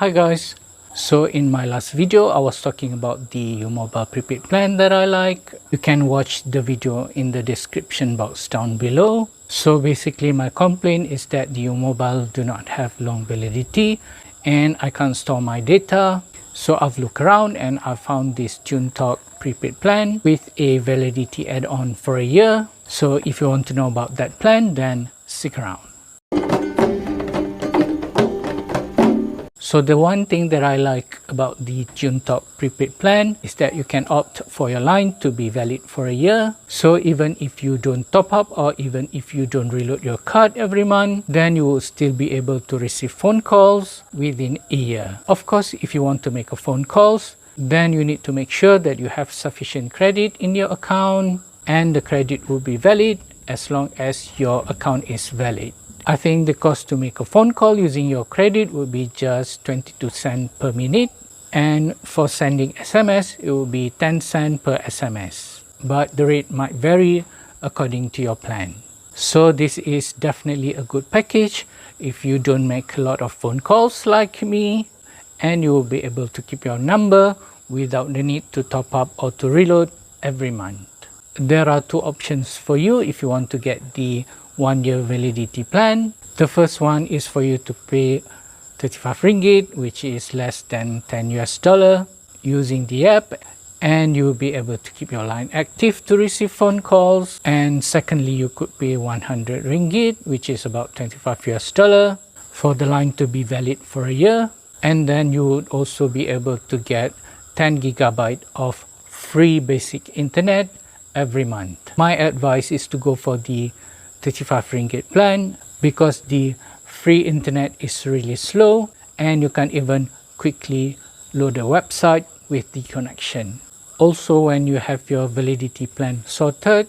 Hi guys, so in my last video I was talking about the mobile prepaid plan that I like. You can watch the video in the description box down below. So basically my complaint is that the mobile do not have long validity and I can't store my data. So I've looked around and I found this TuneTalk prepaid plan with a validity add-on for a year. So if you want to know about that plan, then stick around. So the one thing that I like about the TuneTalk prepaid plan is that you can opt for your line to be valid for a year. So even if you don't top up or even if you don't reload your card every month, then you will still be able to receive phone calls within a year. Of course, if you want to make a phone calls, then you need to make sure that you have sufficient credit in your account and the credit will be valid as long as your account is valid. I think the cost to make a phone call using your credit would be just 22 cents per minute, and for sending SMS it will be 10 cents per SMS, but the rate might vary according to your plan. So this is definitely a good package if you don't make a lot of phone calls like me, and you will be able to keep your number without the need to top up or to reload every month. There are two options for you if you want to get the 1-year validity plan. The first one is for you to pay 35 ringgit, which is less than $10 using the app, and you will be able to keep your line active to receive phone calls. And secondly, you could pay 100 ringgit, which is about $25 for the line to be valid for a year, and then you would also be able to get 10 gigabyte of free basic internet every month. My advice is to go for the 35 ringgit plan because the free internet is really slow and you can even quickly load a website with the connection. Also, when you have your validity plan sorted,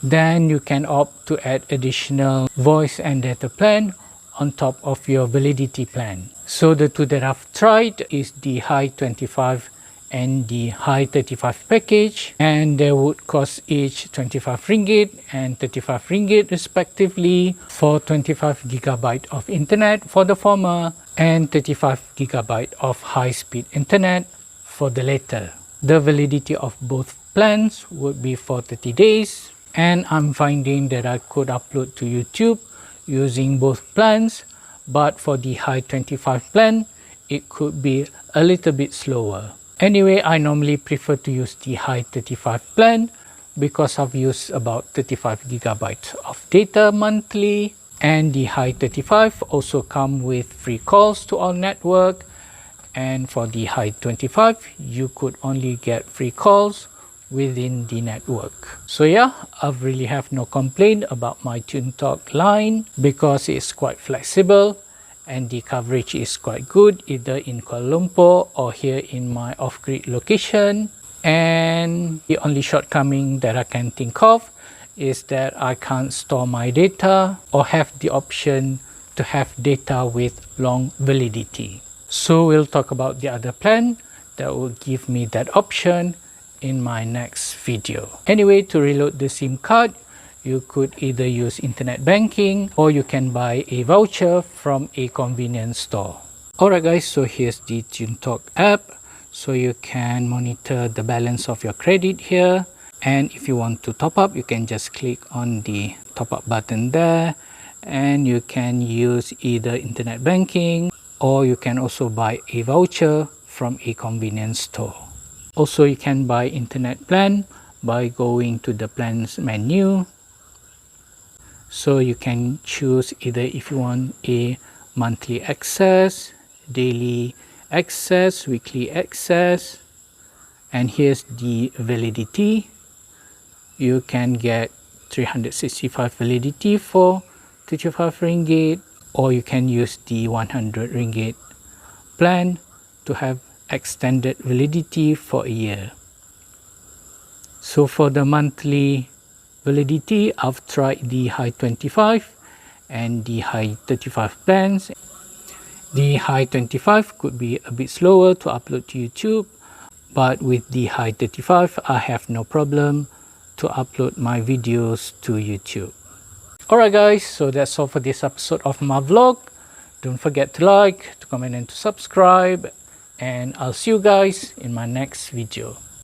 then you can opt to add additional voice and data plan on top of your validity plan. So the two that I've tried is the Hi-25 and the Hi-35 package, and they would cost each 25 ringgit and 35 ringgit respectively for 25 gigabyte of internet for the former and 35 gigabyte of high-speed internet for the latter. The validity of both plans would be for 30 days, and I'm finding that I could upload to YouTube using both plans, but for the Hi-25 plan it could be a little bit slower. Anyway, I normally prefer to use the Hi-35 plan because I've used about 35 gigabytes of data monthly, and the Hi-35 also come with free calls to all network, and for the Hi-25 you could only get free calls within the network. So yeah, I really have no complaint about my TuneTalk line because it's quite flexible and the coverage is quite good either in Kuala Lumpur or here in my off-grid location. And the only shortcoming that I can think of is that I can't store my data or have the option to have data with long validity. So we'll talk about the other plan that will give me that option in my next video. Anyway, to reload the SIM card, you could either use internet banking or you can buy a voucher from a convenience store. Alright guys, so here's the TuneTalk app. So you can monitor the balance of your credit here, and if you want to top up, you can just click on the top up button there, and you can use either internet banking or you can also buy a voucher from a convenience store. Also, you can buy internet plan by going to the plans menu. So you can choose either if you want a monthly access, daily access, weekly access, and here's the validity. You can get 365 validity for 35 ringgit, or you can use the 100 ringgit plan to have extended validity for a year. So for the monthly validity, I've tried the Hi-25 and the Hi-35 plans. The Hi-25 could be a bit slower to upload to YouTube, but with the Hi-35 I have no problem to upload my videos to YouTube. Alright guys, so that's all for this episode of my vlog. Don't forget to like, to comment and to subscribe, and I'll see you guys in my next video.